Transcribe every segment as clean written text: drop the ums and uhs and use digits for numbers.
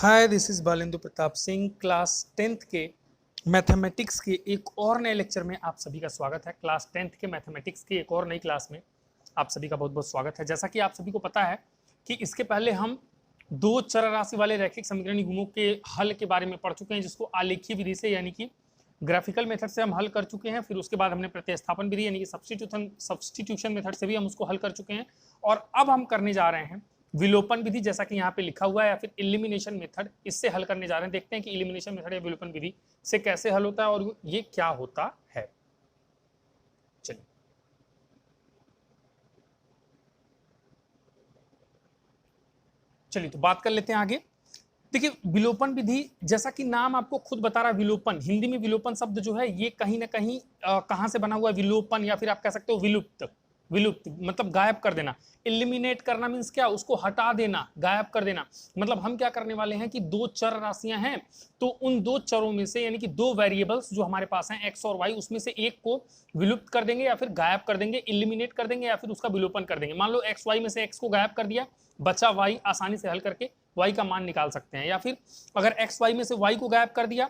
Hi, this is Balendra Pratap Singh. Class 10th के mathematics के एक और नए लेक्चर में आप सभी का स्वागत है। क्लास 10th के मैथमेटिक्स की एक और नई क्लास में आप सभी का बहुत बहुत स्वागत है। जैसा कि आप सभी को पता है कि इसके पहले हम दो चर राशि वाले रैखिक समीकरण युग्मों के हल के बारे में पढ़ चुके हैं, जिसको आलेखीय विधि से यानी कि ग्राफिकल मेथड से हम हल कर चुके हैं। फिर उसके बाद हमने प्रतिस्थापन विधि यानी कि सब्स्टिट्यूशन मेथड से भी हम उसको हल कर चुके हैं। और अब हम करने जा रहे हैं विलोपन विधि, जैसा कि यहाँ पे लिखा हुआ है, या फिर इलिमिनेशन मेथड, इससे हल करने जा रहे हैं। देखते हैं कि इलिमिनेशन मेथड या विलोपन विधि से कैसे हल होता है और ये क्या होता है। चलिए चलिए तो बात कर लेते हैं आगे। देखिए, विलोपन विधि, जैसा कि नाम आपको खुद बता रहा है, विलोपन, हिंदी में विलोपन शब्द जो है ये कहीं ना कहीं कहां से बना हुआ है? विलोपन, या फिर आप कह सकते हो विलुप्त। विलुप्त मतलब गायब कर देना। इलिमिनेट करना मींस क्या? उसको हटा देना, गायब कर देना। मतलब हम क्या करने वाले हैं कि दो चर राशियां हैं, तो उन दो चरों में से यानी कि दो वेरिएबल्स जो हमारे पास हैं एक्स और वाई, उसमें से एक को विलुप्त कर देंगे या फिर गायब कर देंगे, इलिमिनेट कर देंगे या फिर उसका विलोपन कर देंगे। मान लो एक्स वाई में से एक्स को गायब कर दिया, बचा वाई, आसानी से हल करके वाई का मान निकाल सकते हैं। या फिर अगर एक्स वाई में से वाई को गायब कर दिया,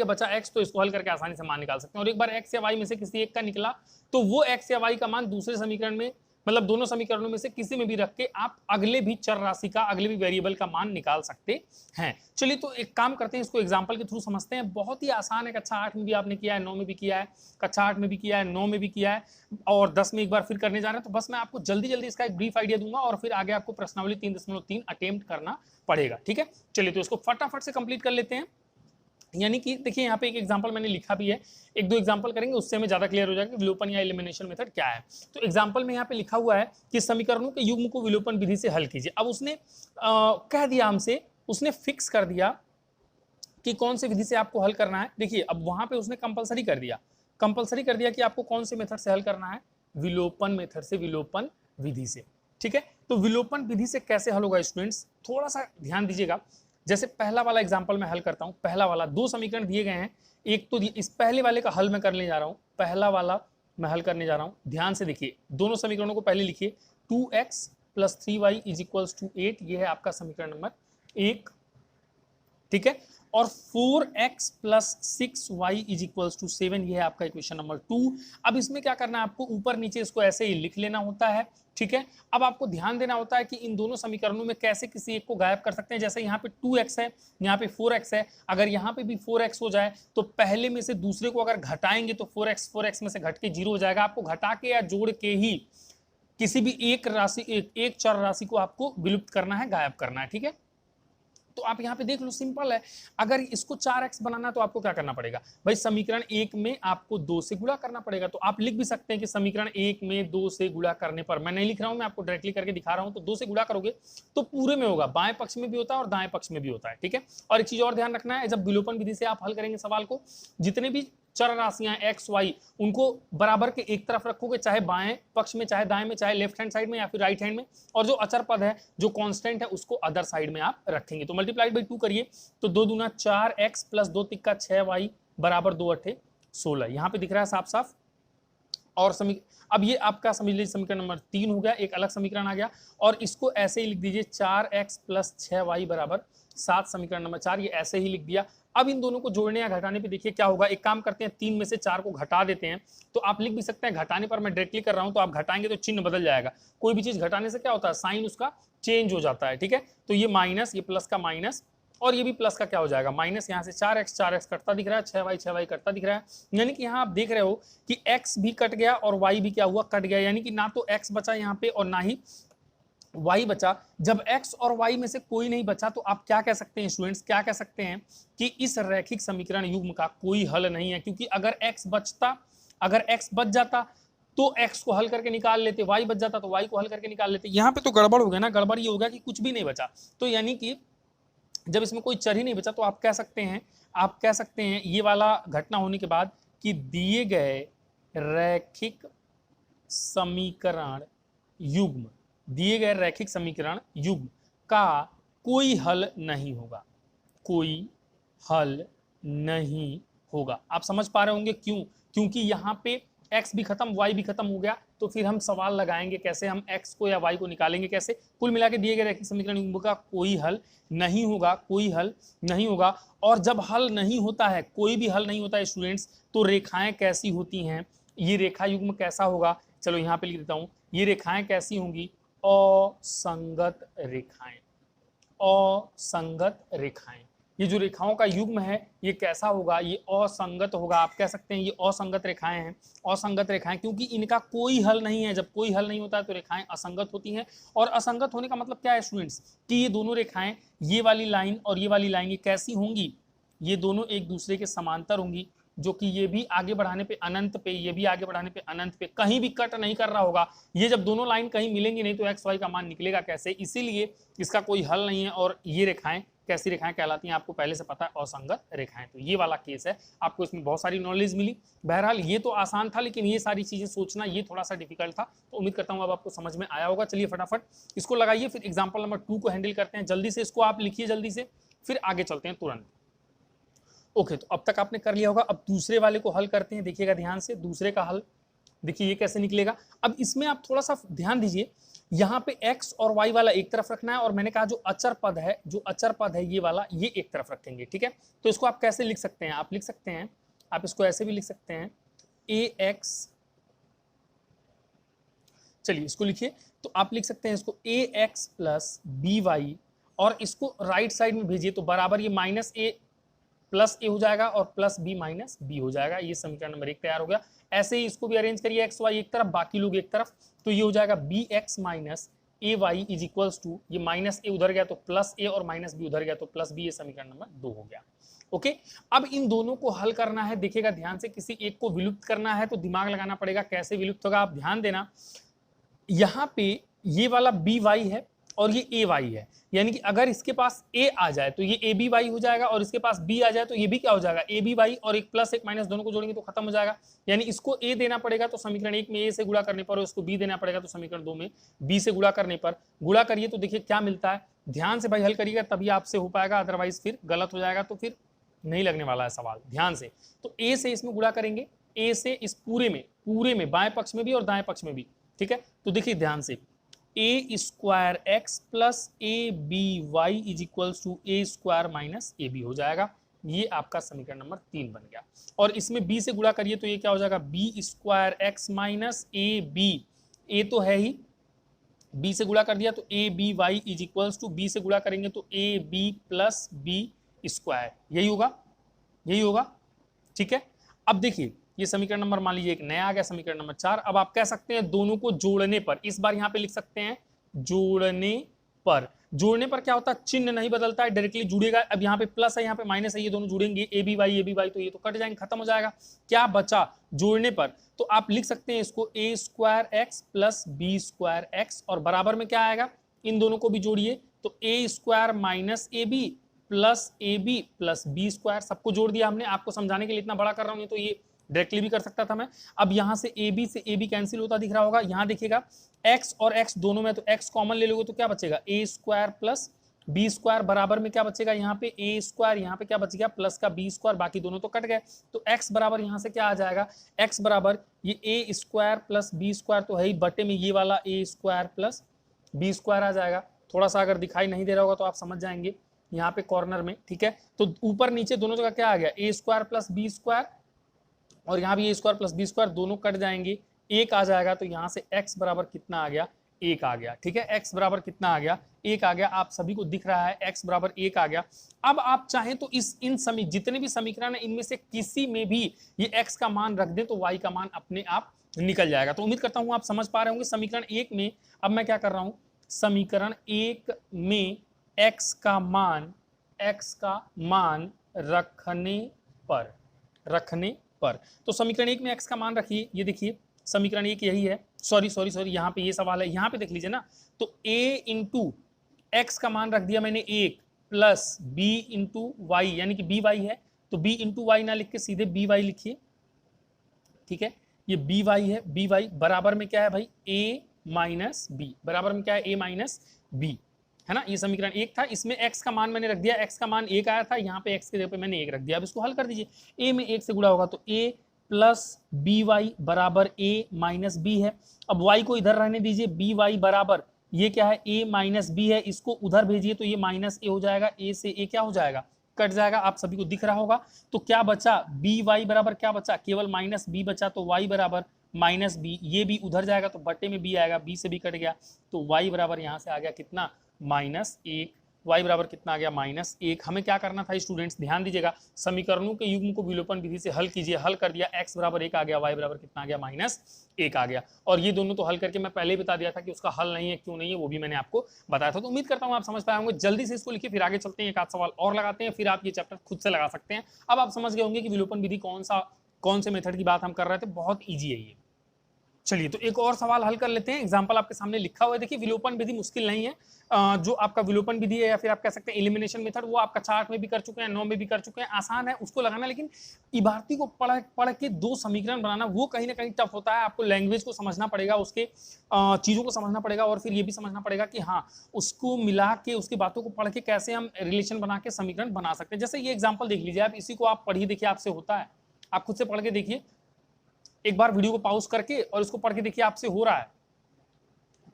बचा एक्स, तो इसको हल करके आसानी से मान निकाल सकते हैं। और एक बार एक्स या वाई में से किसी एक का निकला, तो वो एक्स या वाई का मान दूसरे समीकरण में, मतलब दोनों समीकरणों में से किसी में भी रख के आप अगले भी चर राशि का, अगले भी वेरिएबल का मान निकाल सकते हैं। चलिए तो एक काम करते हैं, इसको एग्जांपल के थ्रू समझते हैं। बहुत ही आसान है। कक्षा 8 में भी आपने किया है, 9 में भी किया है, कक्षा 8 में भी किया है, 9 में भी किया है, और 10 में एक बार फिर करने जा रहे हैं। तो बस मैं आपको जल्दी जल्दी इसका एक ब्रीफ आइडिया दूंगा और फिर आगे आपको प्रश्नावली 3.3 अटेम्प्ट करना पड़ेगा। ठीक है, चलिए तो इसको फटाफट से कंप्लीट कर लेते हैं। यानी कि देखिए, यहाँ पे एक एग्जांपल मैंने लिखा भी है, एक दो एग्जांपल करेंगे, उससे हमें ज्यादा क्लियर हो जाएगा कि विलोपन या एलिमिनेशन मेथड क्या है। तो एग्जांपल में यहाँ पे लिखा हुआ है कि समीकरणों के युग्म को विलोपन विधि से हल कीजिए। अब उसने कह दिया हमसे, उसने फिक्स कर दिया कि कौन सी विधि से आपको हल करना है। देखिए, अब वहां पे उसने कंपलसरी कर दिया कि आपको कौन से मेथड से हल करना है, विलोपन मेथड से, विलोपन विधि से। ठीक है, तो विलोपन विधि से कैसे हल होगा स्टूडेंट्स, थोड़ा सा ध्यान दीजिएगा। जैसे पहला वाला एग्जांपल मैं हल करता हूं। पहला वाला, दो समीकरण दिए गए हैं, एक तो इस पहले वाले का हल मैं करने जा रहा हूं, पहला वाला मैं हल करने जा रहा हूं। ध्यान से देखिए, दोनों समीकरणों को पहले लिखिए। 2x + 3y = 8, ये है आपका समीकरण नंबर 1। ठीक है, और 4x + 6y = 7, ये है आपका इक्वेशन नंबर 2। अब इसमें क्या करना है आपको, ऊपर नीचे इसको ऐसे ही लिख लेना होता है। ठीक है, अब आपको ध्यान देना होता है कि इन दोनों समीकरणों में कैसे किसी एक को गायब कर सकते हैं। जैसे यहाँ पे 2x है, यहाँ पे 4x है, अगर यहाँ पे भी 4x हो जाए तो पहले में से दूसरे को अगर घटाएंगे तो 4x में से घट के 0 हो जाएगा। आपको घटा के या जोड़ के ही किसी भी एक राशि, एक चर राशि को आपको विलुप्त करना है, गायब करना है। ठीक है, तो आप यहाँ पे देख लो, सिंपल है। अगर इसको 4x बनाना है तो आपको क्या करना पड़ेगा भाई, समीकरण 1 में आपको 2 से गुणा करना पड़ेगा। तो आप लिख भी सकते हैं कि समीकरण 1 में 2 से गुणा करने पर, मैं नहीं लिख रहा हूं, मैं आपको डायरेक्टली करके दिखा रहा हूं, तो 2 से गुणा करोगे तो पूरे में होगा, बाएं पक्ष में भी होता है और दाएं पक्ष में भी होता है। ठीक है, और एक चीज और ध्यान रखना है, जब विलोपन विधि से आप हल करेंगे सवाल को, जितने भी चर राशियां एक्स वाई, उनको बराबर के एक तरफ रखोगे, चाहे बाएं पक्ष में, चाहे दाएं में, चाहे लेफ्ट हैंड साइड में या फिर राइट हैंड में, और जो अचर पद है, जो कांस्टेंट है, उसको अदर साइड में आप रखेंगे। तो मल्टीप्लाइड बाई 2 करिए, तो 2 दूना 4x + 2 तिक्का 6y = 2 अट्ठे 16। यहाँ पे दिख रहा है साफ साफ। और अब ये आपका समझ लीजिए समीकरण नंबर 3 हो गया, एक अलग समीकरण आ गया। और इसको ऐसे ही लिख दीजिए, 4x + 6y = 7, समीकरण नंबर 4, ये ऐसे ही लिख दिया। अब इन दोनों को जोड़ने या घटाने पे देखिए क्या होगा। एक काम करते हैं, 3 में से 4 को घटा देते हैं। तो आप लिख भी सकते हैं, घटाने पर मैं डायरेक्टली कर रहा हूं, तो आप घटाएंगे तो चिन्ह बदल जाएगा। कोई भी चीज घटाने से क्या होता है, साइन उसका चेंज हो जाता है। ठीक है, तो ये माइनस, ये प्लस का माइनस, और ये भी प्लस का क्या हो जाएगा, माइनस। यहाँ से 4x कटता दिख रहा है, 6y कटता दिख रहा है। यानी कि यहाँ आप देख रहे हो कि x भी कट गया और y भी क्या हुआ, कट गया। यानी कि ना तो x बचा यहाँ पे और ना ही y बचा। जब x और y में से कोई नहीं बचा तो आप क्या कह सकते हैं स्टूडेंट्स, क्या कह सकते हैं कि इस रैखिक समीकरण युग्म का कोई हल नहीं है। क्योंकि अगर x बच जाता तो x को हल करके निकाल लेते, y बच जाता तो y को हल करके निकाल लेते। यहाँ पे तो गड़बड़ हो गया ना, गड़बड़ ये हो गया कि कुछ भी नहीं बचा। तो यानी कि जब इसमें कोई चर ही नहीं बचा तो आप कह सकते हैं ये वाला घटना होने के बाद कि दिए गए रैखिक समीकरण युग्म का कोई हल नहीं होगा। आप समझ पा रहे होंगे क्यों? क्योंकि यहाँ पे x भी खत्म, y भी खत्म हो गया, तो फिर हम सवाल लगाएंगे कैसे, हम x को या y को निकालेंगे कैसे। कुल मिला के दिए गए रैखिक समीकरण युग्म का कोई हल नहीं होगा, कोई हल नहीं होगा। और जब हल नहीं होता है, कोई भी हल नहीं होता है स्टूडेंट्स, तो रेखाएं कैसी होती हैं, ये रेखा युग्म कैसा होगा, चलो यहाँ पे लिख देता हूँ, ये रेखाएं कैसी होंगी, असंगत रेखाएं, असंगत रेखाएं। ये जो रेखाओं का युग्म है ये कैसा होगा, ये असंगत होगा। आप कह सकते हैं ये असंगत रेखाएं हैं, असंगत रेखाएं, क्योंकि इनका कोई हल नहीं है। जब कोई हल नहीं होता है तो रेखाएं असंगत होती हैं। और असंगत होने का मतलब क्या है स्टूडेंट्स, कि ये दोनों रेखाएं, ये वाली लाइन और ये वाली लाइन, ये कैसी होंगी, ये दोनों एक दूसरे के समांतर होंगी, जो कि ये भी आगे बढ़ाने पे अनंत पे, ये भी आगे बढ़ाने पे अनंत पे, कहीं भी कट नहीं कर रहा होगा। ये जब दोनों लाइन कहीं मिलेंगी नहीं तो एक्स वाई का मान निकलेगा कैसे, इसीलिए इसका कोई हल नहीं है। और ये रेखाएं कैसी रेखाएं कहलाती हैं, आपको पहले से पता है, असंगत रेखाएं। तो ये वाला केस है, आपको इसमें बहुत सारी नॉलेज मिली। बहरहाल ये तो आसान था, लेकिन ये सारी चीजें सोचना ये थोड़ा सा डिफिकल्ट था। तो उम्मीद करता हूं अब आपको समझ में आया होगा। चलिए फटाफट इसको लगाइए, फिर एग्जाम्पल नंबर 2 को हैंडल करते हैं। जल्दी से इसको आप लिखिए जल्दी से, फिर आगे चलते हैं तुरंत। ओके, तो अब तक आपने कर लिया होगा। अब दूसरे वाले को हल करते हैं, देखिएगा ध्यान से दूसरे का हल। देखिए ये कैसे निकलेगा। अब इसमें आप थोड़ा सा ध्यान दीजिए, यहाँ पे x और y वाला एक तरफ रखना है, और मैंने कहा जो अचर पद है, जो अचर पद है ये वाला, ये एक तरफ रखेंगे, ठीक है। तो इसको आप कैसे लिख सकते हैं, आप लिख सकते हैं, आप इसको ऐसे भी लिख सकते हैं, ax, चलिए इसको लिखिए, तो आप लिख सकते हैं इसको ax प्लस by, और इसको राइट साइड में भेजिए तो बराबर ये माइनस a प्लस ए हो जाएगा और प्लस बी माइनस बी हो जाएगा। ये समीकरण नंबर 1 तैयार हो गया। ऐसे ही इसको भी अरेंज करिए, एक्स वाई एक तरफ, बाकी लोग एक तरफ, तो ये हो जाएगा B X minus A Y is equals to, ये माइनस ए उधर गया तो प्लस ए, और माइनस बी उधर गया तो प्लस बी। ये समीकरण नंबर 2 हो गया। ओके, अब इन दोनों को हल करना है। देखिएगा ध्यान से, किसी एक को विलुप्त करना है तो दिमाग लगाना पड़ेगा, कैसे विलुप्त होगा आप ध्यान देना। यहाँ पे ये वाला बी वाई है और ये ए वाई है, यानी कि अगर इसके पास ए आ जाए तो ये ए बी वाई हो जाएगा, और इसके पास बी आ जाए तो ये भी क्या हो जाएगा, ए बी वाई, और एक प्लस एक माइनस दोनों को जोड़ेंगे तो खत्म हो जाएगा। यानी इसको ए देना पड़ेगा तो समीकरण 1 में ए से गुणा करने पर, और इसको बी देना पड़ेगा तो समीकरण 2 में बी से गुणा करने पर। गुणा करिए तो देखिए क्या मिलता है, ध्यान से भाई हल करिएगा तभी आपसे हो पाएगा, अदरवाइज फिर गलत हो जाएगा, तो फिर नहीं लगने वाला है सवाल। ध्यान से, तो ए से इसमें गुणा करेंगे, ए से इस पूरे में बाएं पक्ष में भी और दाएं पक्ष में भी, ठीक है। तो देखिए ध्यान से, A square X plus A B Y is equals to A square minus A B हो जाएगा। ये आपका समीकरण नंबर 3 बन गया। और इसमें बी से गुणा करिए तो ये क्या हो जाएगा, B square X minus A B, A तो है ही, बी से गुणा कर दिया तो A B Y is equals to, B से गुणा करेंगे तो A B plus B square, यही होगा, यही होगा, ठीक है। अब देखिए ये समीकरण नंबर मान लीजिए एक नया आ गया, समीकरण नंबर 4। अब आप कह सकते हैं दोनों को जोड़ने पर, इस बार यहाँ पे लिख सकते हैं जोड़ने पर। जोड़ने पर क्या होता है, चिन्ह नहीं बदलता है, डायरेक्टली जुड़ेगा। अब यहाँ पे प्लस है, यहाँ पे माइनस है, ये दोनों जुड़ेंगे, ए बी वाई तो ये तो कट जाएंगे, खत्म हो जाएगा। क्या बचा जोड़ने पर, तो आप लिख सकते हैं इसको A square X plus B square X, और बराबर में क्या आएगा, इन दोनों को भी जोड़िए तो A square minus A B plus A B plus B square. सबको जोड़ दिया हमने, आपको समझाने के लिए इतना बड़ा कर रहा हूँ, तो ये डायरेक्टली भी कर सकता था मैं। अब यहाँ से ए बी कैंसिल होता दिख रहा होगा, यहाँ देखिएगा x और x दोनों में, तो x कॉमन ले लोगे तो क्या बचेगा, ए स्क्वायर प्लस बी स्क्वायर, बराबर में क्या बचेगा, यहाँ पे ए स्क्वायर, यहाँ पे क्या बच गया, प्लस का बी स्क्वायर, बाकी दोनों तो कट गए। तो x बराबर यहाँ से क्या आ जाएगा, x बराबर ये ए स्क्वायर प्लस बी स्क्वायर तो है ही, बटे में ये वाला ए स्क्वायर प्लस बी स्क्वायर आ जाएगा। थोड़ा सा अगर दिखाई नहीं दे रहा होगा तो आप समझ जाएंगे, यहाँ पे कॉर्नर में, ठीक है। तो ऊपर नीचे दोनों जगह क्या आ गया, ए स्क्वायर प्लस बी स्क्वायर, और यहाँ भी ए स्क्वायर प्लस बी स्क्वायर, दोनों कट जाएंगे, एक आ जाएगा। तो यहाँ से x बराबर कितना आ गया, 1 आ गया, ठीक है। x बराबर कितना आ गया, 1 आ गया। आप सभी को दिख रहा है x बराबर 1 आ गया। अब आप चाहें तो जितने भी समीकरण है इनमें से किसी में भी ये x का मान रख दें तो y का मान अपने आप निकल जाएगा। तो उम्मीद करता हूँ आप समझ पा रहे होंगे। समीकरण 1 में अब मैं क्या कर रहा हूँ, समीकरण 1 में x का मान रखने पर, तो समीकरण 1 में x का मान रखिए। ये देखिए समीकरण 1 यही है, सॉरी यहाँ पे ये सवाल है, यहाँ पे देख लीजिए ना। तो a इंटू एक्स का मान रख दिया मैंने 1 प्लस b इंटू वाई, यानी कि बी वाई है, तो b इंटू वाई ना लिख के सीधे बी वाई लिखिए, ठीक है। ये बी वाई है, बी वाई बराबर में क्या है भाई, a माइनस बी, बराबर में क्या है, a माइनस बी, है ना। ये समीकरण 1 था, इसमें x का मान मैंने रख दिया, x का मान 1 आया था, यहाँ पे x के जगह पे मैंने 1 रख दिया। अब इसको हल कर दीजिए, a में 1 से गुणा होगा तो a प्लस बी वाई बराबर ए माइनस बी है। अब y को इधर रहने दीजिए, बी वाई बराबर ये क्या है, a माइनस बी है, इसको उधर भेजिए तो ये माइनस ए हो जाएगा, a से a क्या हो जाएगा, कट जाएगा, आप सभी को दिख रहा होगा। तो क्या बचा, बी वाई बराबर क्या बचा, केवल माइनस बी बचा, तो y बराबर माइनस बी, ये भी उधर जाएगा तो बट्टे में बी आएगा, बी से भी कट गया, तो y बराबर यहाँ से आ गया कितना, -1। y बराबर कितना आ गया, -1। हमें क्या करना था स्टूडेंट्स, ध्यान दीजिएगा, समीकरणों के युग्म को विलोपन विधि से हल कीजिए, हल कर दिया, x बराबर 1 आ गया, y बराबर कितना आ गया, -1 आ गया। और ये दोनों तो हल करके मैं पहले ही बता दिया था कि उसका हल नहीं है, क्यों नहीं है वो भी मैंने आपको बताया था। तो उम्मीद करता हूँ आप समझ पाए होंगे। जल्दी से इसको लिखिए, फिर आगे चलते हैं, एक आध सवाल और लगाते हैं, फिर आप ये चैप्टर खुद से लगा सकते हैं। अब आप समझ गए होंगे कि विलोपन विधि कौन से मेथड की बात हम कर रहे थे, बहुत ईजी है ये। चलिए तो एक और सवाल हल कर लेते हैं, एग्जाम्पल आपके सामने लिखा हुआ है। देखिए विलोपन विधि मुश्किल नहीं है, जो आपका विलोपन विधि है या फिर आप कह सकते हैं एलिमिनेशन मेथड, वो आपका 4 में भी कर चुके हैं, 9 में भी कर चुके हैं, आसान है उसको लगाना। लेकिन इबारती को पढ़ के 2 समीकरण बनाना वो कहीं ना कहीं टफ होता है। आपको लैंग्वेज को समझना पड़ेगा, उसके चीज़ों को समझना पड़ेगा, और फिर ये भी समझना पड़ेगा कि हाँ उसको मिला के उसकी बातों को पढ़ के कैसे हम रिलेशन बना के समीकरण बना सकते हैं। जैसे ये एग्जाम्पल देख लीजिए आप, इसी को आप पढ़िए, देखिए आपसे होता है, आप खुद से पढ़ के देखिए, एक बार वीडियो को पॉज करके और इसको पढ़ के देखिए आपसे हो रहा है।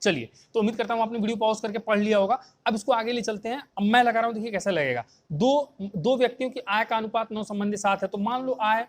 चलिए तो उम्मीद करता हूं आपने वीडियो पॉज करके पढ़ लिया होगा। अब इसको आगे ले चलते हैं, अब मैं लगा रहा हूं, देखिए कैसा लगेगा। दो व्यक्तियों की आय का अनुपात 9 संबंधी 7 है। तो मान लो आय,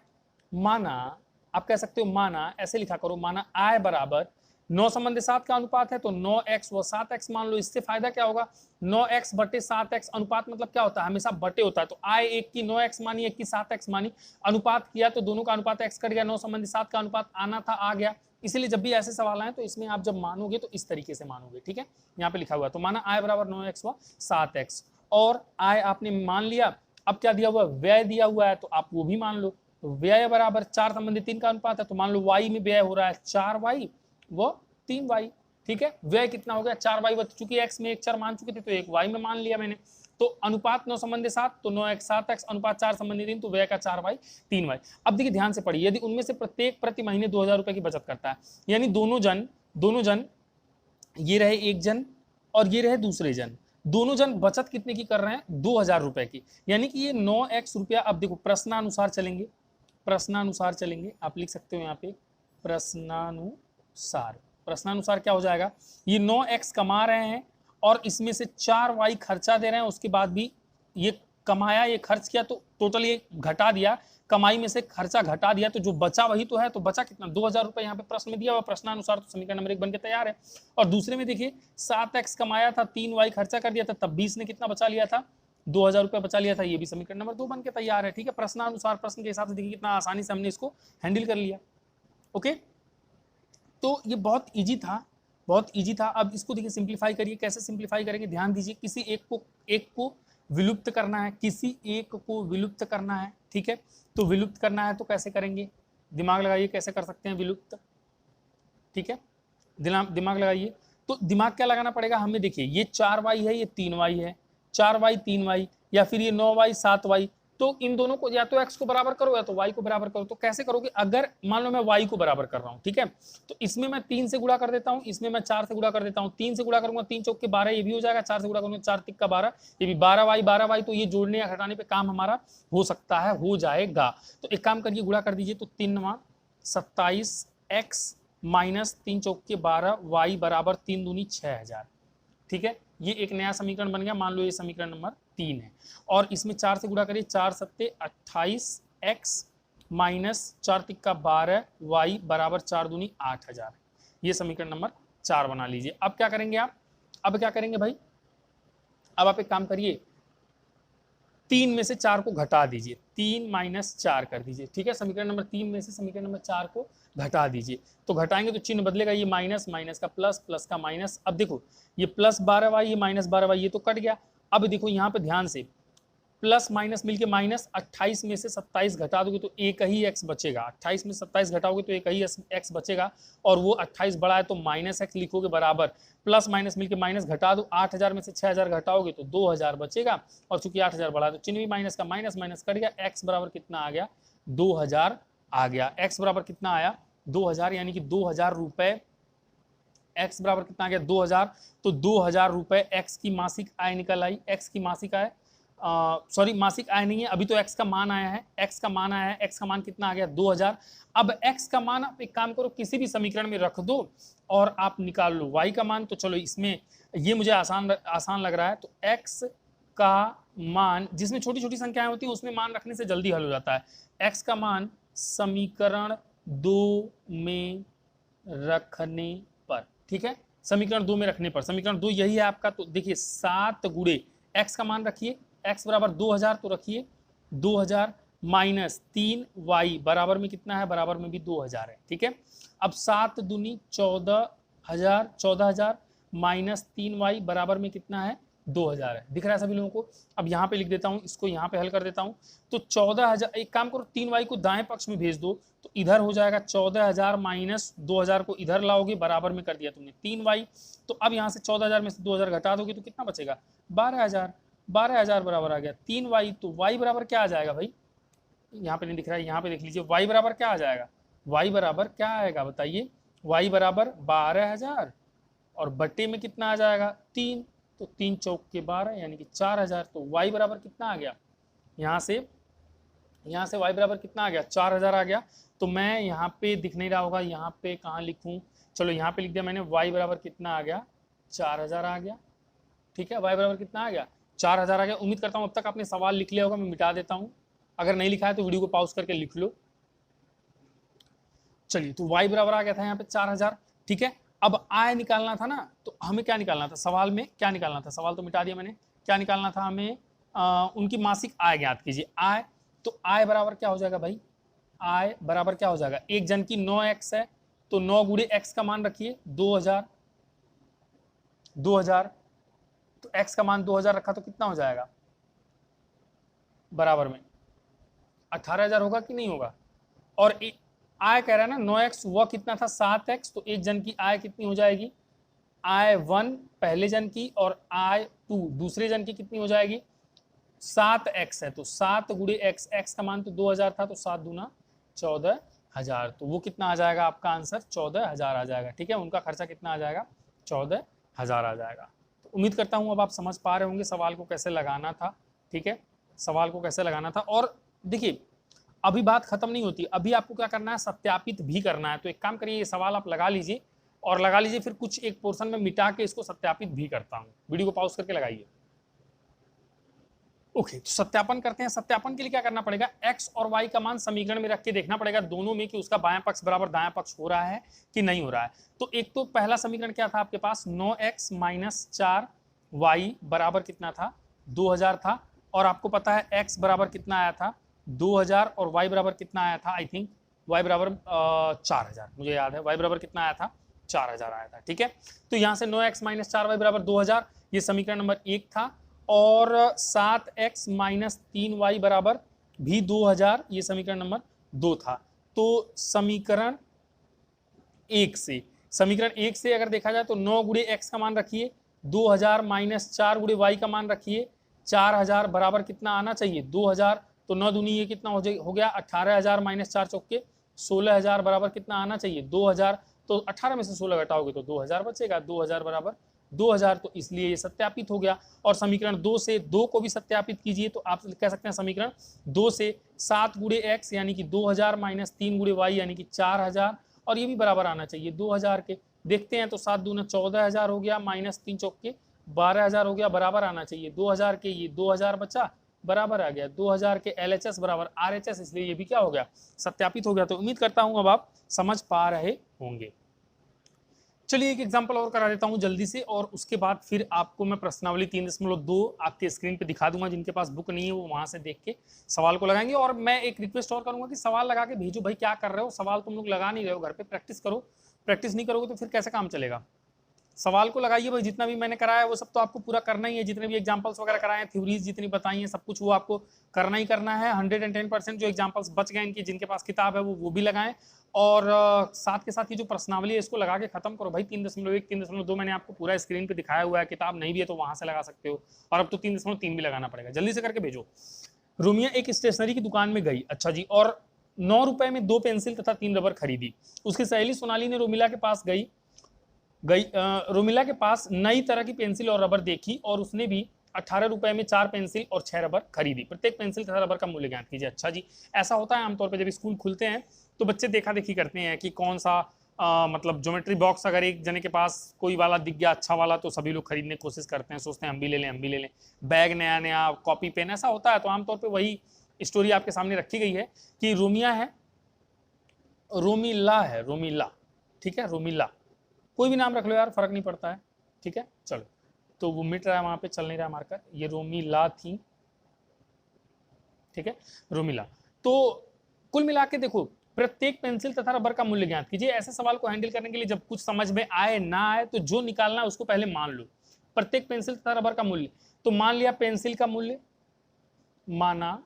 माना आप कह सकते हो, माना ऐसे लिखा करो, माना आय बराबर 9 संबंधी 7 का अनुपात है, तो 9x व 7x मान लो। इससे फायदा क्या होगा, 9x बटे 7x, अनुपात मतलब क्या होता है, हमेशा बटे होता है। तो आय एक की 9x मानी, एक की 7x मानी, अनुपात किया तो दोनों का अनुपात x कट गया, 9 संबंधी 7 का अनुपात आना था, आ गया। इसीलिए जब भी ऐसे सवाल आए तो इसमें आप जब मानोगे तो इस तरीके से मानोगे, ठीक है, यहाँ पे लिखा हुआ है। तो माना आय बराबर 9x व 7x, और आय आपने मान लिया। अब क्या दिया हुआ है, व्यय दिया हुआ है, तो आप वो भी मान लो। तो व्यय बराबर 4 संबंधी 3 का अनुपात है, तो मान लो y में व्यय हो रहा है 4y व 3y, ठीक है। व्यय कितना हो गया, 4y, चूंकि x में एक चर मान चुके थे तो एक y में मान लिया मैंने। तो अनुपात 9 संबंधी 7, तो 9x 7x, अनुपात 4 संबंधी 3, तो व्यय का 4y 3y। अब देखिए ध्यान से पढ़िए, यदि उनमें से प्रत्येक प्रति महीने 2000 रुपए की बचत करता है, यानी दोनों जन, ये रहे एक जन और ये रहे दूसरे जन, दोनों जन बचत कितने की कर रहे हैं, 2000 रुपए की, यानी कि ये 9x रुपया। अब देखो प्रश्नानुसार चलेंगे, प्रश्नानुसार चलेंगे, आप लिख सकते हो यहाँ पे प्रश्नानुसार। प्रश्नानुसार क्या हो जाएगा, ये 9x कमा रहे हैं और इसमें से 4y खर्चा दे रहे हैं, उसके बाद भी ये कमाया, ये खर्च किया, तो टोटल ये घटा दिया, कमाई में से खर्चा घटा दिया, तो जो बचा वही तो है। तो बचा कितना, 2000 रुपए यहाँ पे प्रश्न में दिया हुआ, प्रश्नानुसार, तो समीकरण नंबर 1 बनके तैयार है। और दूसरे में देखिए 7x कमाया था, 3y खर्चा कर दिया था, तब 20 ने कितना बचा लिया था, 2000 रुपये बचा लिया था, ये भी समीकरण नंबर 2 बनके तैयार है, ठीक है। प्रश्नानुसार प्रश्न के हिसाब से देखिए कितना आसानी से हमने इसको हैंडल कर लिया। ओके, तो ये बहुत ईजी था, बहुत ईजी था। अब इसको देखिए सिंप्लीफाई करिए, कैसे सिंप्लीफाई करेंगे, ध्यान दीजिए। किसी एक को विलुप्त करना है, किसी एक को विलुप्त करना है, ठीक है। तो विलुप्त करना है तो कैसे करेंगे, दिमाग लगाइए, कैसे कर सकते हैं विलुप्त, ठीक है, दिमाग लगाइए। तो दिमाग क्या लगाना पड़ेगा हमें, देखिए ये 4y है, ये 3y है, 4y 3y, या फिर ये 9y 7y। तो इन दोनों को या तो x को बराबर करो या तो y को बराबर करो। तो कैसे करोगे, अगर मान लो मैं y को बराबर कर रहा हूँ, ठीक है, तो इसमें मैं 3 से गुणा कर देता हूँ, इसमें मैं 4 से गुणा कर देता हूँ। 3 से गुणा करूंगा 3 चौक के 12, ये भी हो जाएगा। 4 से गुणा करूंगा 4 तिक का 12, ये भी 12y। तो ये जोड़ने या घटाने पे काम हमारा हो सकता है, हो जाएगा। तो एक काम करिए, गुणा कर दीजिए, तो 3 27x माइनस 3 चौक के 12, y बराबर 3 दूनी 6000, ठीक है। ये एक नया समीकरण बन गया, मान लो ये समीकरण नंबर 3 है। और इसमें 4 से गुणा करिए, 4 सत्ते 28x माइनस 4 तिक्का 12, y बराबर 4 दूनी 8000, ये समीकरण नंबर 4 बना लीजिए। अब क्या करेंगे आप, अब क्या करेंगे भाई, अब आप एक काम करिए, 3 में से 4 को घटा दीजिए, 3 माइनस 4 कर दीजिए, ठीक है। समीकरण नंबर 3 में से समीकरण नंबर 4 को घटा दीजिए, तो घटाएंगे तो चिन्ह बदलेगा, ये माइनस, माइनस का प्लस, प्लस का माइनस। अब देखो ये प्लस 12y, ये माइनस 12y, ये तो कट गया। अब देखो यहाँ पे ध्यान से, प्लस माइनस मिलके माइनस, 28 में से 27 घटा दोगे तो एक ही x बचेगा। 28 में 27 घटाओगे तो एक ही x बचेगा, और वो 28 बड़ा है तो माइनस x लिखोगे बराबर, प्लस माइनस मिलके माइनस घटा दो, 8000 में से 6000 घटाओगे तो 2000 बचेगा, और चूंकि 8000 बड़ा है तो चिन्ह भी माइनस का माइनस, माइनस कट गया, x बराबर कितना आ गया, 2000 आ गया। x बराबर कितना आया, 2000, यानी कि 2000 रुपए, x बराबर कितना आ गया, 2000। तो 2000 रुपए x की मासिक आय निकल आई, x की मासिक आय सॉरी मासिक आय नहीं है, अभी तो एक्स का मान आया है, एक्स का मान आया है, एक्स का मान कितना आ गया 2000। अब एक्स का मान आप एक काम करो किसी भी समीकरण में रख दो और आप निकाल लो वाई का मान। तो चलो इसमें ये मुझे आसान लग रहा है। तो एक्स का मान जिसमें छोटी छोटी संख्याएं होती हैं उसमें मान रखने से जल्दी हल हो जाता है। एक्स का मान समीकरण 2 में रखने पर, ठीक है, समीकरण 2 में रखने पर, समीकरण 2 यही है आपका। तो देखिए 7 गुणे एक्स का मान रखिए, एक्स बराबर 2000 तो रखिए 2000 माइनस 3y बराबर में कितना है, बराबर में भी 2000 है, ठीक है। अब 7 दूनी 14000, 14000 माइनस 3y बराबर में कितना है 2000 है। दिख रहा है सभी लोगों को। अब यहाँ पे लिख देता हूँ, इसको यहाँ पे हल कर देता हूँ। तो 14000, एक काम करो 3y को दाएं पक्ष में भेज दो तो इधर हो जाएगा 14000 माइनस 2000 को इधर लाओगे, बराबर में कर दिया तुमने 3y। तो अब यहाँ से 14000 में से 2000 घटा दोगे तो कितना बचेगा 12000, 12000 बराबर आ गया 3y। तो y बराबर क्या आ जाएगा भाई, यहाँ पे नहीं दिख रहा है, यहाँ पे देख लीजिए y बराबर क्या आ जाएगा, y बराबर क्या आएगा बताइए, y बराबर 12000 और बट्टे में कितना आ जाएगा 3, तो 3 चौक के 12 यानी कि 4000। तो y बराबर कितना आ गया, यहाँ से y बराबर कितना आ गया 4000 आ गया। तो मैं यहाँ पे दिख नहीं रहा होगा, यहाँ पे कहाँ लिखूँ, चलो यहाँ पे लिख दिया मैंने, y बराबर कितना आ गया 4000 आ गया, ठीक है, y बराबर कितना आ गया 4000 आ गया। उम्मीद करता हूँ अब तक आपने सवाल लिख लिया होगा, मैं मिटा देता हूँ, अगर नहीं लिखा है तो वीडियो को पॉज करके लिख लो। चलिए तो y बराबर आ गया था यहाँ पे 4000, ठीक है। अब आय निकालना था ना, तो हमें क्या निकालना था, सवाल में क्या निकालना था, सवाल तो मिटा दिया मैंने, क्या निकालना था हमें, उनकी मासिक आय ज्ञात कीजिए, आय। तो आय बराबर क्या हो जाएगा भाई, आय बराबर क्या हो जाएगा, एक जन की 9x है तो 9 गुणे x का मान रखिए 2000, 2000 तो x का मान 2000 रखा तो कितना हो जाएगा, बराबर में 18000 होगा कि नहीं होगा। और आय कह रहा है ना 9x, वह कितना था 7x, तो एक जन की आय कितनी हो जाएगी, आय 1 पहले जन की और आय 2 दूसरे जन की कितनी हो जाएगी 7x है। तो 7 गुणे x, x का मान तो 2000 था तो 7 दूना 14000, तो वो कितना आ जाएगा आपका आंसर 14000 आ जाएगा, ठीक है। उनका खर्चा कितना आ जाएगा 14000 आ जाएगा। तो उम्मीद करता हूँ अब आप समझ पा रहे होंगे सवाल को कैसे लगाना था, ठीक है, सवाल को कैसे लगाना था। और देखिए अभी बात खत्म नहीं होती, अभी आपको क्या करना है सत्यापित भी करना है। तो एक काम करिए, ये सवाल आप लगा लीजिए और लगा लीजिए, फिर कुछ एक पोर्शन में मिटा के इसको सत्यापित भी करता हूँ। वीडियो को पॉज करके लगाइए। ओके, तो सत्यापन करते हैं। सत्यापन के लिए क्या करना पड़ेगा, x और y का मान समीकरण में रख के देखना पड़ेगा दोनों में कि उसका बायां पक्ष बराबर दायां पक्ष हो रहा है कि नहीं हो रहा है। तो एक तो पहला समीकरण क्या था आपके पास, 9x माइनस 4y बराबर कितना था 2000 था, और आपको पता है x बराबर कितना आया था 2000 और y बराबर कितना आया था, आई थिंक y बराबर 4000, मुझे याद है y बराबर कितना आया था 4000 आया था, ठीक है। तो यहाँ से 9x माइनस 4y बराबर 2000, ये समीकरण नंबर 1 था। और 7x माइनस 3y बराबर भी 2000, ये समीकरण नंबर 2 था। तो समीकरण 1 से अगर देखा जाए तो 9 गुणे x का मान रखिए 2000 माइनस 4 गुणे y का मान रखिए 4000 बराबर कितना आना चाहिए 2000। तो 9 दूनी ये कितना हो गया 18000 माइनस 4 चौके 16000 बराबर कितना आना चाहिए 2000। तो 18 में से 16 घटाओगे तो 2000 बचेगा, 2000 बराबर 2000, तो इसलिए ये सत्यापित हो गया। और समीकरण 2 से 2 को भी सत्यापित कीजिए, तो आप कह सकते हैं समीकरण 2 से 7 गुणे x यानी कि 2000 माइनस 3 गुणे y यानी कि 4000, और ये भी बराबर आना चाहिए 2000 के। देखते हैं तो 7 दूना 14000 हो गया, माइनस 3 चौके 12000 हो गया, बराबर आना चाहिए 2000 के, ये 2000 बचा बराबर आ गया 2000 के LHS बराबर RHS, इसलिए ये भी क्या हो गया सत्यापित हो गया। तो उम्मीद करता हूं अब आप समझ पा रहे होंगे। चलिए एक एग्जांपल और करा देता हूं जल्दी से, और उसके बाद फिर आपको मैं प्रश्नावली 3.2 आपके स्क्रीन पे दिखा दूंगा। जिनके पास बुक नहीं है वो वहां से देख के सवाल को लगाएंगे। और मैं एक रिक्वेस्ट और करूंगा कि सवाल लगा के भेजो भाई, क्या कर रहे हो, सवाल तुम लोग लगा नहीं रहे हो, घर पे प्रैक्टिस करो, प्रैक्टिस नहीं करोगे तो फिर कैसे काम चलेगा। सवाल को लगाइए भाई, जितना भी मैंने कराया है वो सब तो आपको पूरा करना ही है, जितने भी एग्जांपल्स वगैरह कराए हैं, थ्योरीज जितनी बताई हैं, सब कुछ वो आपको करना ही करना है। 110% जो एग्जांपल्स बच गए इनकी, जिनके पास किताब है वो भी लगाएं, और साथ के साथ ये जो प्रश्नावली है इसको लगा के खत्म करो भाई। 3.1 3.2 मैंने आपको पूरा स्क्रीन पे दिखाया हुआ है, किताब नहीं भी है तो वहां से लगा सकते हो, और अब तो 3.3 भी लगाना पड़ेगा। जल्दी से करके भेजो। रोमिया एक स्टेशनरी की दुकान में गई, अच्छा जी, और 9 रुपए में 2 पेंसिल तथा 3 रबर खरीदी। उसकी सहेली सोनाली ने रोमिला के पास रोमिला के पास नई तरह की पेंसिल और रबर देखी और उसने भी 18 रुपए में 4 पेंसिल और 6 रबर खरीदी। प्रत्येक पेंसिल तथा रबर का मूल्य ज्ञात कीजिए। अच्छा जी, ऐसा होता है आमतौर पर जब स्कूल खुलते हैं तो बच्चे देखा देखी करते हैं कि कौन सा मतलब ज्योमेट्री बॉक्स अगर एक जने के पास कोई वाला दिख गया अच्छा वाला तो सभी लोग खरीदने की कोशिश करते हैं, सोचते हैं हम भी ले लें, हम भी ले लें। बैग नया नया, कॉपी पेन, ऐसा होता है। तो आमतौर पर वही स्टोरी आपके सामने रखी गई है कि रोमिया है, रोमिला है, रोमिला, ठीक है, रोमिला, कोई भी नाम रख लो यार, फर्क नहीं पड़ता है, ठीक है। चलो, तो वो मिट रहा है वहां पे, चल नहीं रहा मार्कर, ये रोमिला थी, ठीक है, रोमिला। तो कुल मिला के देखो, प्रत्येक पेंसिल तथा रबर का मूल्य ज्ञात कीजिए। ऐसे सवाल को हैंडल करने के लिए जब कुछ समझ में आए ना आए तो जो निकालना है उसको पहले मान लो। प्रत्येक पेंसिल तथा रबर का मूल्य, तो मान लिया पेंसिल का मूल्य, माना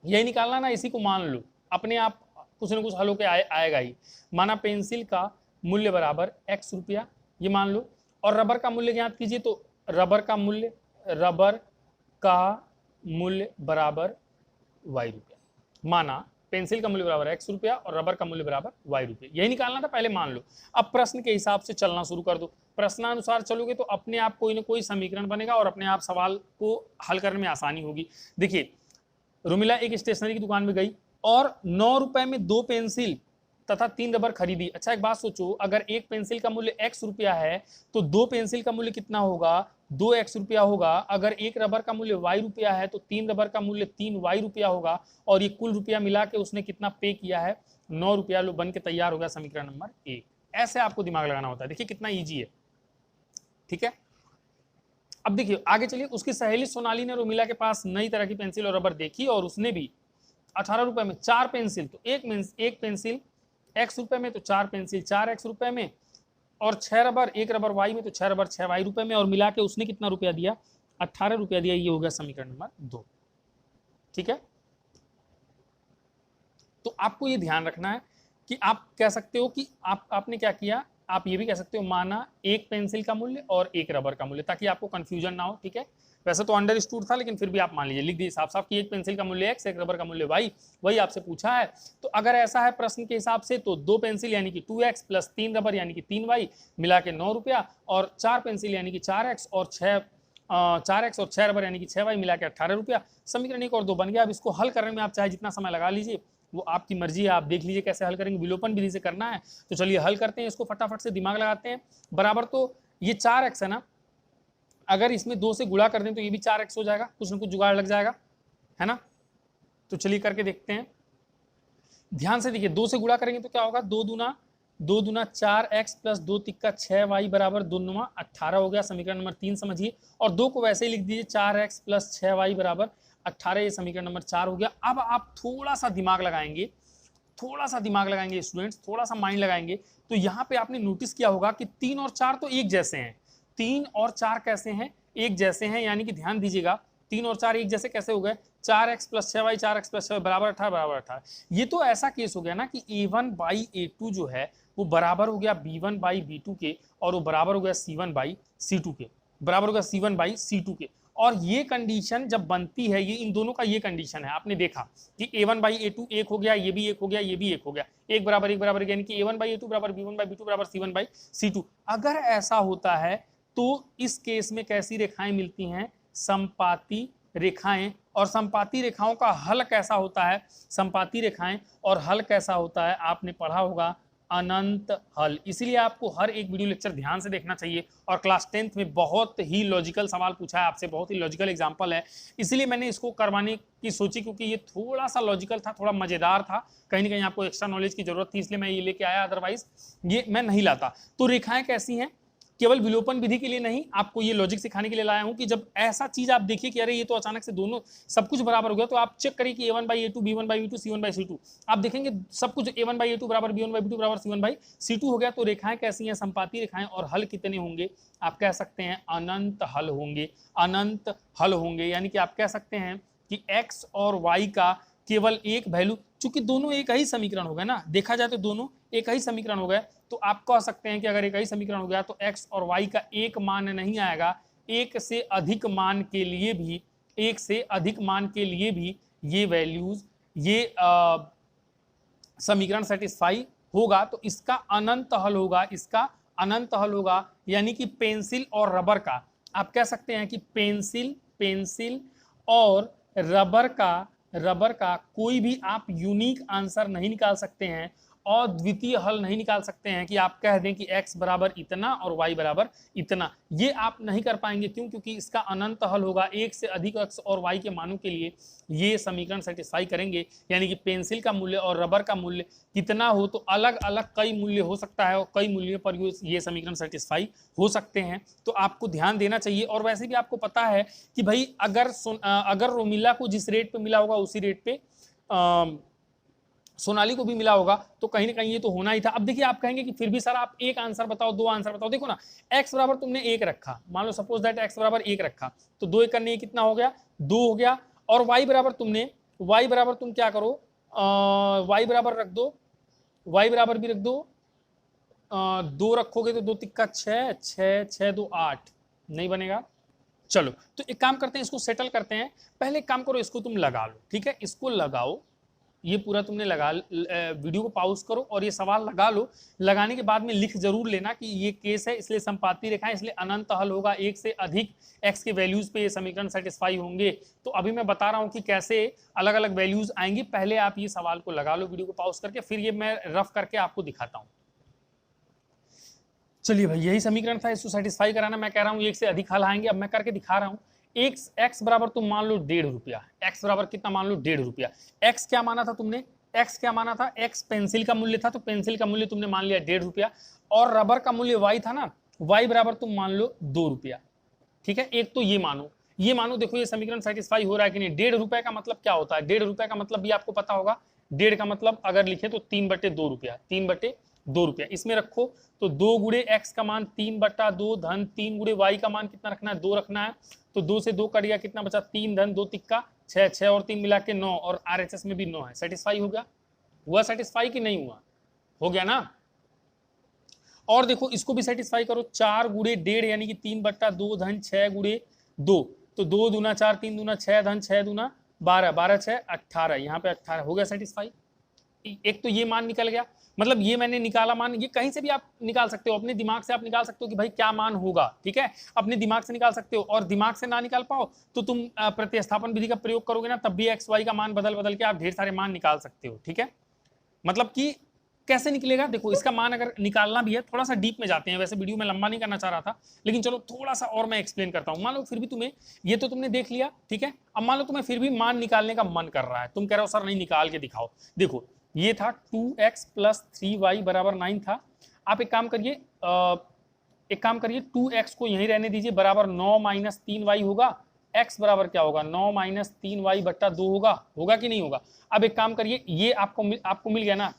यही निकालना ना, इसी को मान लो, अपने आप कुछ न कुछ हल होके आएगा ही। माना पेंसिल का मूल्य बराबर x रुपया, ये मान लो, और रबर का मूल्य ज्ञात कीजिए, तो रबर का मूल्य बराबर y रुपया। माना पेंसिल का मूल्य बराबर x रुपया और रबर का मूल्य बराबर y रुपये, यही निकालना था, पहले मान लो। अब प्रश्न के हिसाब से चलना शुरू कर दो। प्रश्नानुसार चलोगे तो अपने आप कोई ना कोई समीकरण बनेगा और अपने आप सवाल को हल करने में आसानी होगी। देखिए, रुमिला एक स्टेशनरी की दुकान में गई और 9 रुपए में 2 पेंसिल तथा 3 रबर खरीदी। अच्छा, एक बात सोचो, अगर एक पेंसिल का मूल्य x रुपया है तो 2 पेंसिल का मूल्य कितना होगा, 2x रुपया होगा। अगर एक रबर का मूल्य y रुपया है तो 3 रबर का मूल्य 3y रुपया होगा। और ये कुल रुपया मिला के उसने कितना पे किया है, 9 रुपया। लो, बन के तैयार हो गया समीकरण नंबर 1। ऐसे आपको दिमाग लगाना होता है। देखिए कितना ईजी है, ठीक है। अब देखिए आगे चलिए, उसकी सहेली सोनाली ने रोमिला के पास नई तरह की पेंसिल और रबर देखी और उसने भी 18 रुपए में 4 पेंसिल, तो एक पेंसिल x रुपए में, तो 4 पेंसिल 4x रुपए में, और 6 रबर, एक रबर y में, तो 6 रबर 6y रुपए में, और मिला के उसने कितना रुपया दिया, 18 रुपया दिया। ये हो गया समीकरण नंबर 2, ठीक है। तो आपको ये ध्यान रखना है कि आप कह सकते हो कि आपने क्या किया, आप ये भी कह सकते हो माना एक पेंसिल का मूल्य और एक रबर का मूल्य, ताकि आपको कंफ्यूजन ना हो, ठीक है। वैसे तो अंडरस्टूड था, लेकिन फिर भी आप मान लीजिए, लिख दीजिए साफ साफ कि एक पेंसिल का मूल्य x, एक रबर का मूल्य y, वही आपसे पूछा है। तो अगर ऐसा है प्रश्न के हिसाब से, तो 2 पेंसिल यानी कि 2x प्लस 3 रबर यानी कि 3y मिला के 9 रुपया, और 4 पेंसिल यानी कि 4x और 6 रबर यानी कि 6y मिला के 18 रुपया। समीकरण 1 और 2 बन गया। अब इसको हल करने में आप चाहे जितना समय लगा लीजिए, वो आपकी मर्जी है, आप देख लीजिए कैसे हल करेंगे। विलोपन विधि से करना है तो चलिए हल करते हैं इसको, फटाफट से दिमाग लगाते हैं। बराबर, तो ये 4x है ना, अगर इसमें 2 से गुणा कर दें तो ये भी 4x हो जाएगा, कुछ ना कुछ जुगाड़ लग जाएगा, है ना। तो चलिए करके देखते हैं, ध्यान से देखिए। 2 से गुणा करेंगे तो क्या होगा, 2 दूना 4x प्लस 2 तिक्का 6y बराबर 2 नुमा 18 हो गया। समीकरण नंबर 3 समझिए, और 2 को वैसे ही लिख दीजिए, 4x प्लस 6y बराबर 18, ये समीकरण नंबर 4 हो गया। अब आप थोड़ा सा दिमाग लगाएंगे, स्टूडेंट्स, थोड़ा सा माइंड लगाएंगे, तो यहाँ पे आपने नोटिस किया होगा कि 3 और 4 तो एक जैसे हैं। 3 और 4 कैसे हैं, एक जैसे हैं, यानी कि ध्यान दीजिएगा, 3 और 4 एक जैसे कैसे हो गए, 4x plus 6y, 4x plus 6y बराबर 18 बराबर 18। ये तो ऐसा केस हो गया ना कि a1 बाई a2 जो है वो बराबर हो गया b1 बाई b2 के, और वो बराबर हो गया c1 बाई c2 के, बराबर हो गया c1 बाई c2 के। और ये कंडीशन जब बनती है, ये इन दोनों का ये कंडीशन है, आपने देखा कि a1 बाई a2 एक हो गया, ये भी एक हो गया, ये भी एक हो गया, एक बराबर यानी कि a1 बाई a2 बराबर b1 बाई b2 बराबर c1 बाई c2। अगर ऐसा होता है तो इस केस में कैसी रेखाएं मिलती हैं, संपाती रेखाएं। और संपाती रेखाओं का हल कैसा होता है, संपाती रेखाएं और हल कैसा होता है, आपने पढ़ा होगा अनंत हल। इसीलिए आपको हर एक वीडियो लेक्चर ध्यान से देखना चाहिए। और क्लास 10th में बहुत ही लॉजिकल सवाल पूछा है आपसे, बहुत ही लॉजिकल एग्जांपल है, इसीलिए मैंने इसको करवाने की सोची, क्योंकि ये थोड़ा सा लॉजिकल था, थोड़ा मजेदार था, कहीं ना कहीं आपको एक्स्ट्रा नॉलेज की जरूरत थी, इसलिए मैं ये लेके आया, अदरवाइज ये मैं नहीं लाता। तो रेखाएं कैसी हैं, केवल विलोपन विधि के लिए नहीं, आपको ये लॉजिक सिखाने के लिए लाया हूं कि जब ऐसा चीज आप देखिए कि अरे ये तो अचानक से दोनों सब कुछ बराबर हो गया, तो आप चेक करिए कि a1 by a2, b1 by b2, c1 by c2, आप देखेंगे सब कुछ a1 बाई a2 बराबर b1 बाई b2 बराबर c1 बाई c2 हो गया। तो रेखाएं कैसी हैं, संपाती रेखाएं, और हल कितने होंगे, आप कह सकते हैं अनंत हल होंगे, अनंत हल होंगे। यानी कि आप कह सकते हैं कि x और y का केवल एक वैल्यू, चूंकि दोनों एक ही समीकरण हो गए ना, देखा जाए तो दोनों एक ही समीकरण हो गए, तो आप कह सकते हैं कि अगर एक ही समीकरण हो गया तो x और y का एक मान नहीं आएगा, एक से अधिक मान के लिए भी, एक से अधिक मान के लिए भी ये वैल्यूज, ये समीकरण सेटिस्फाई होगा। तो इसका अनंत हल होगा, इसका अनंत हल होगा। यानी कि पेंसिल और रबर का आप कह सकते हैं कि पेंसिल और रबर का कोई भी आप यूनिक आंसर नहीं निकाल सकते हैं और द्वितीय हल नहीं निकाल सकते हैं कि आप कह दें कि x बराबर इतना और y बराबर इतना। ये आप नहीं कर पाएंगे। क्यों? क्योंकि इसका अनंत हल होगा। एक से अधिक x और y के मानों के लिए ये समीकरण सेटिस्फाई करेंगे। यानी कि पेंसिल का मूल्य और रबर का मूल्य कितना हो तो अलग अलग कई मूल्य हो सकता है और कई मूल्यों पर ये समीकरण सेटिस्फाई हो सकते हैं। तो आपको ध्यान देना चाहिए। और वैसे भी आपको पता है कि भाई अगर रोमिला को जिस रेट पे मिला होगा उसी रेट पे सोनाली को भी मिला होगा, तो कहीं ना कहीं ये तो होना ही था। अब देखिए आप कहेंगे कि फिर भी सर आप एक आंसर बताओ, दो आंसर बताओ। देखो ना, x बराबर तुमने एक रखा, मान लो सपोज दैट x बराबर एक रखा, तो दो एक करने कितना हो गया? दो हो गया। और y बराबर तुम क्या करो, y बराबर रख दो, y बराबर भी रख दो, दो रखोगे तो दो तिक्का छः, छः छः दो आठ, नहीं बनेगा। चलो तो एक काम करते हैं, इसको सेटल करते हैं। पहले एक काम करो, इसको तुम लगा लो, ठीक है, इसको लगाओ। ये पूरा तुमने वीडियो को पॉज करो और ये सवाल लगा लो। लगाने के बाद में लिख जरूर लेना कि ये केस है, इसलिए संपाती रेखा, इसलिए अनंत हल होगा, एक से अधिक x के वैल्यूज पे ये समीकरण सेटिस्फाई होंगे। तो अभी मैं बता रहा हूं कि कैसे अलग अलग वैल्यूज आएंगी। पहले आप ये सवाल को लगा लो वीडियो को पॉज करके, फिर ये मैं रफ करके आपको दिखाता हूं। चलिए भाई, यही समीकरण था, इसको सेटिस्फाई कराना। मैं कह रहा हूँ एक से अधिक हल आएंगे। अब मैं करके दिखा रहा हूँ। एक्स बराबर तुम मान लो 1.5 रुपया, एक्स बराबर कितना मान लो 1.5 रुपया। एक्स क्या माना था तुमने? एक्स क्या माना था? एक्स पेंसिल का मूल्य था, तो पेंसिल का मूल्य तुमने मान लिया 1.5 रुपया। और रबर का मूल्य वाई था ना, वाई बराबर तुम मान लो 2 रुपया। ठीक है, एक तो ये मानो। देखो ये समीकरण सेटिस्फाई हो रहा है कि नहीं। 1.5 रुपए का मतलब क्या होता है? 1.5 रुपए का मतलब भी आपको पता होगा। 1.5 का मतलब अगर लिखे तो 3/2 रुपया, 3/2 रुपया। इसमें रखो तो 2 गुणे एक्स का मान 3/2 धन 3 गुणे वाई का मान कितना रखना है? 2 रखना है। तो 2 से 2 कट गया, कितना बचा? 3 धन 2 तिक्का 6, 6 और 3 मिला के 9, और आरएचएस में भी 9 है। सेटिस्फाई हो गया? हुआ सेटिस्फाई कि नहीं हुआ? हो गया ना। और देखो इसको भी सेटिस्फाई करो। 4 गुणे 1.5 यानी कि 3/2 धन 6 गुणे 2, तो 2 दूना 4, 3 दूना 6 धन 6 दूना 12, 12 6 18, यहाँ पे 18 हो गया सेटिस्फाई। एक तो ये मान निकल गया, मतलब ये मैंने निकाला मान। ये कहीं से भी आप निकाल सकते हो, अपने दिमाग से आप निकाल सकते हो कि भाई क्या मान होगा। ठीक है, अपने दिमाग से निकाल सकते हो। और दिमाग से ना निकाल पाओ तो तुम प्रतिस्थापन विधि का प्रयोग करोगे ना, तब भी एक्स वाई का मान बदल बदल के आप ढेर सारे मान निकाल सकते हो। ठीक है, मतलब कि कैसे निकलेगा? देखो इसका मान अगर निकालना भी है, थोड़ा सा डीप में जाते हैं। वैसे वीडियो में लंबा नहीं करना चाह रहा था, लेकिन चलो थोड़ा सा और मैं एक्सप्लेन करता हूं। मान लो फिर भी तुम्हें, ये तो तुमने देख लिया, ठीक है, अब मान लो तुम्हें फिर भी मान निकालने का मन कर रहा है। तुम कह रहे हो सर नहीं, निकाल के दिखाओ। देखो ये था 2x + 3y बराबर 9 था। आप एक काम करिए, 2x को यहीं रहने दीजिए, बराबर 9 - 3y होगा। x बराबर क्या होगा? 9 - 3y/2 होगा कि नहीं होगा? अब एक काम करिए, ये आपको मिल गया ना।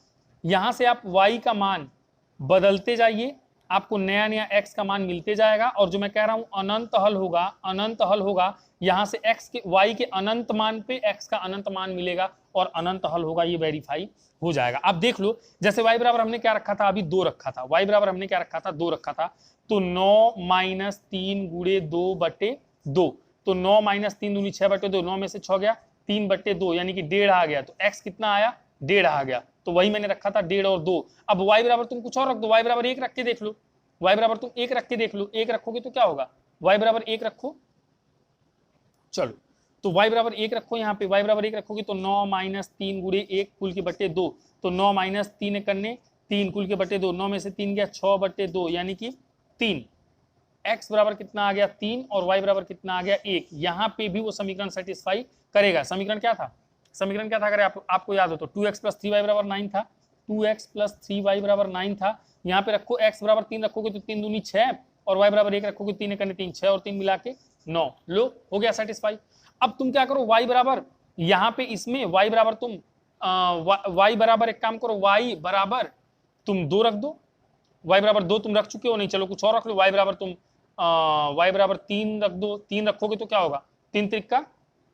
यहां से आप y का मान बदलते जाइए, आपको नया नया x का मान मिलते जाएगा। और जो मैं कह रहा हूं अनंत हल होगा, यहां से y के अनंत मान पे x का अनंत मान मिलेगा और अनंत हल होगा। ये वेरीफाई हो जाएगा। आप देख लो, जैसे y बराबर हमने क्या रखा था? अभी 2 रखा था। y बराबर हमने क्या रखा था? 2 रखा था। तो 9 - 3 गुणे 2/2, तो 9 - 3 दूनी 6/2, 9 में से 6 गया, 3/2 यानी कि 1.5 आ गया। तो x कितना आया? 1.5 आ गया। तो वही मैंने रखा था 1.5 और 2। अब y बराबर तुम कुछ और रख दो, y बराबर 1 रख के देख लो। y बराबर तुम 1 रख के देख लो, 1 रखोगे तो क्या होगा? y बराबर 1 रखो, चलो तो y बराबर 1 रखो। यहाँ पे y बराबर 1 रखोगे तो 9 - 3 गुणे 1 कुल के बटे 2, तो 9 - 3 करने 3 कुल के बटे 2, 9 में से 3 गया 6/2 यानी कि 3। x बराबर कितना आ गया? 3 और y बराबर कितना आ गया? 1। यहाँ पे भी वो समीकरण सेटिस्फाई करेगा। समीकरण क्या था? अगर आपको याद हो तो 2x + 3y बराबर 9 था। 2x + 3y बराबर 9 था। यहाँ पे रखो x बराबर 3 रखोगे तो 3 दूनी 6 और y बराबर 1 रखोगे 3 करने 3, 6 और 3 मिला के 9। लो हो गया सेटिस्फाई। अब तुम क्या करो, y बराबर यहाँ पे इसमें y बराबर तुम y बराबर एक काम करो, y बराबर तुम 2 रख दो। y बराबर 2 तुम रख चुके हो, नहीं चलो कुछ और रख लो। y बराबर तुम y बराबर 3 रख दो। 3 रखोगे तो क्या होगा? 3 त्रिक्का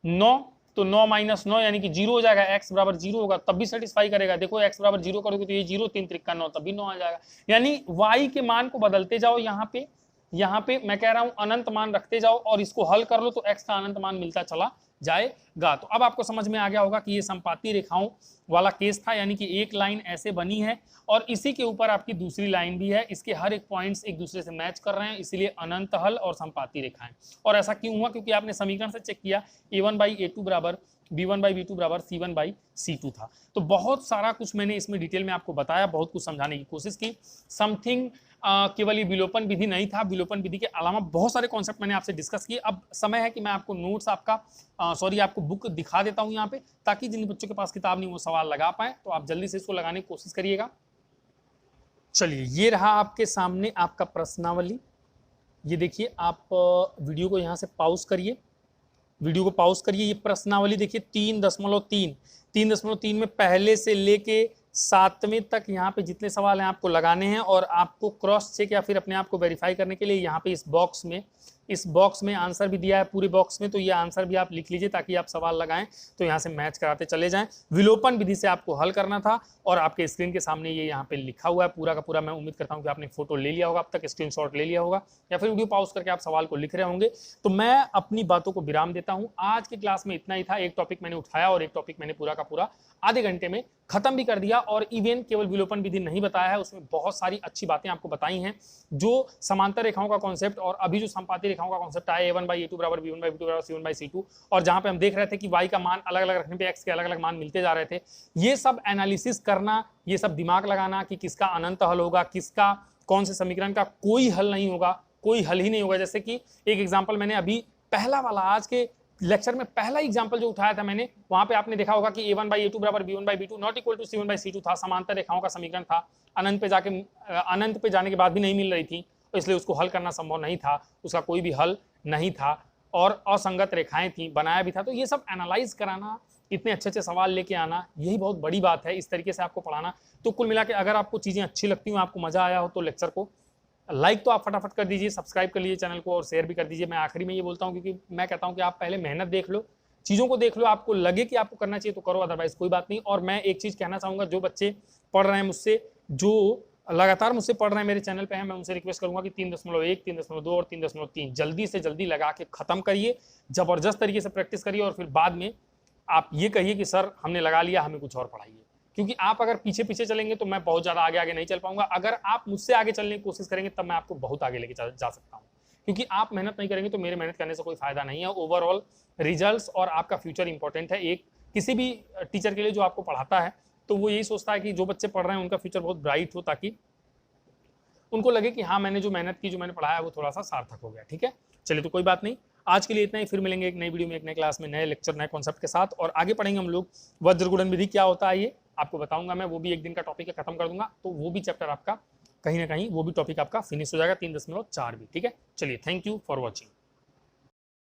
9, तो 9 - 9 यानी कि 0 हो जाएगा। x बराबर 0 होगा तब भी सेटिस्फाई करेगा। देखो x बराबर 0 करोगे तो ये 0, 3 त्रिक्का 9, तब भी 9 आ जाएगा। यानी y के मान को बदलते जाओ यहाँ पे, यहाँ पे मैं कह रहा हूं अनंत मान रखते जाओ और इसको हल कर लो तो x का अनंत मान मिलता चला जाएगा। तो अब आपको समझ में आ गया होगा कि ये संपाती रेखाओं वाला केस था, यानी कि एक लाइन ऐसे बनी है और इसी के ऊपर आपकी दूसरी लाइन भी है, इसके हर एक पॉइंट्स एक दूसरे से मैच कर रहे हैं, इसलिए अनंत हल और संपाती रेखाएं। और ऐसा क्यों हुआ? क्योंकि आपने समीकरण से चेक किया a1/a2 बराबर b1/b2 बराबर c1/c2 था। तो बहुत सारा कुछ मैंने इसमें डिटेल में आपको बताया, बहुत कुछ समझाने की कोशिश की। समथिंग केवल ये विलोपन विधि नहीं था, विलोपन विधि के अलावा बहुत सारे कॉन्सेप्ट मैंने आपसे डिस्कस किए। अब समय है कि मैं आपको नोट्स आपको बुक दिखा देता हूं यहाँ पे, ताकि जिन बच्चों के पास किताब नहीं वो सवाल लगा पाए, तो आप जल्दी से इसको लगाने की कोशिश करिएगा। चलिए, ये रहा आपके सामने आपका प्रश्नावली। ये देखिए, आप वीडियो को यहाँ से पॉज करिए, वीडियो को पॉज करिए। ये प्रश्नावली देखिए 3.3 में पहले से लेके 7वें तक यहाँ पे जितने सवाल हैं आपको लगाने हैं, और आपको क्रॉस चेक या फिर अपने आप को वेरीफाई करने के लिए यहाँ पे इस बॉक्स में आंसर भी दिया है, पूरे बॉक्स में। तो ये आंसर भी आप लिख लीजिए ताकि आप सवाल लगाएं तो यहाँ से मैच कराते चले जाएं। विलोपन विधि से आपको हल करना था और आपके स्क्रीन के सामने ये यहाँ पे लिखा हुआ है पूरा का पूरा। मैं उम्मीद करता हूँ कि आपने फोटो ले लिया होगा, अब तक स्क्रीनशॉट ले लिया होगा, या फिर वीडियो पॉज करके आप सवाल को लिख रहे होंगे। तो मैं अपनी बातों को विराम देता हूँ। आज की क्लास में इतना ही था। एक टॉपिक मैंने उठाया और एक टॉपिक मैंने पूरा का पूरा आधे घंटे में खत्म भी कर दिया। और इवन केवल विलोपन विधि नहीं बताया है, उसमें बहुत सारी अच्छी बातें आपको बताई हैं, जो समांतर रेखाओं का कॉन्सेप्ट और अभी जो संपाती रेखाओं का कॉन्सेप्ट आया a1/a2 बराबर b1/b2 बराबर c1/c2, और जहां पे हम देख रहे थे कि y का मान अलग अलग रखने पे x के अलग अलग मान मिलते जा रहे थे। ये सब एनालिसिस करना, ये सब दिमाग लगाना कि किसका अनंत हल होगा, किसका कौन से समीकरण का कोई हल नहीं होगा, कोई हल ही नहीं होगा। जैसे कि एक एग्जाम्पल मैंने अभी पहला वाला आज के लेक्चर में पहला एग्जांपल जो उठाया था मैंने, वहां पे आपने देखा होगा कि a1/a2 बराबर b1/b2 not equal to c1/c2 था, समांतर रेखाओं का समीकरण था। अनंत पे जाने के बाद भी नहीं मिल रही थी, तो इसलिए उसको हल करना संभव नहीं था, उसका कोई भी हल नहीं था, और असंगत रेखाएं थी, बनाया भी था। तो ये सब एनालाइज कराना, इतने अच्छे अच्छे सवाल लेके आना, यही बहुत बड़ी बात है, इस तरीके से आपको पढ़ाना। तो कुल मिला के अगर आपको चीजें अच्छी लगती हो, आपको मजा आया हो, तो लेक्चर को लाइक तो आप फटाफट कर दीजिए, सब्सक्राइब कर लीजिए चैनल को और शेयर भी कर दीजिए। मैं आखिरी में ये बोलता हूँ, क्योंकि मैं कहता हूँ कि आप पहले मेहनत देख लो, चीज़ों को देख लो, आपको लगे कि आपको करना चाहिए तो करो, अदरवाइज कोई बात नहीं। और मैं एक चीज़ कहना चाहूँगा, जो बच्चे पढ़ रहे हैं मुझसे, जो लगातार मुझसे पढ़ रहे हैं, मेरे चैनल पे हैं, मैं उनसे रिक्वेस्ट करूंगा कि 3.1, 3.2 और 3.3 जल्दी से जल्दी लगा के खत्म करिए, जबरदस्त तरीके से प्रैक्टिस करिए, और फिर बाद में आप ये कहिए कि सर हमने लगा लिया, हमें कुछ और पढ़ाइए। क्योंकि आप अगर पीछे पीछे चलेंगे तो मैं बहुत ज़्यादा आगे नहीं चल पाऊंगा। अगर आप मुझसे आगे चलने की कोशिश करेंगे तब मैं आपको बहुत आगे लेके जा सकता हूँ। क्योंकि आप मेहनत नहीं करेंगे तो मेरे मेहनत करने से कोई फायदा नहीं है। ओवरऑल रिजल्ट्स और आपका फ्यूचर इंपॉर्टेंट है। एक किसी भी टीचर के लिए जो आपको पढ़ाता है, तो वो यही सोचता है कि जो बच्चे पढ़ रहे हैं उनका फ्यूचर बहुत ब्राइट हो, ताकि उनको लगे कि हाँ, मैंने जो मेहनत की, जो मैंने पढ़ाया, वो थोड़ा सा सार्थक हो गया। ठीक है, चलिए, तो कोई बात नहीं, आज के लिए इतना ही। फिर मिलेंगे एक नई वीडियो में, एक नए क्लास में, नए लेक्चर, नए कॉन्सेप्ट के साथ, और आगे पढ़ेंगे हम लोग वज्रगुणन विधि क्या होता है, ये आपको बताऊंगा मैं। वो भी एक दिन का टॉपिक है, खत्म कर दूंगा, तो वो भी चैप्टर आपका कहीं ना कहीं, वो भी टॉपिक आपका फिनिश हो जाएगा 3.4 भी। ठीक है, चलिए, थैंक यू फॉर वॉचिंग।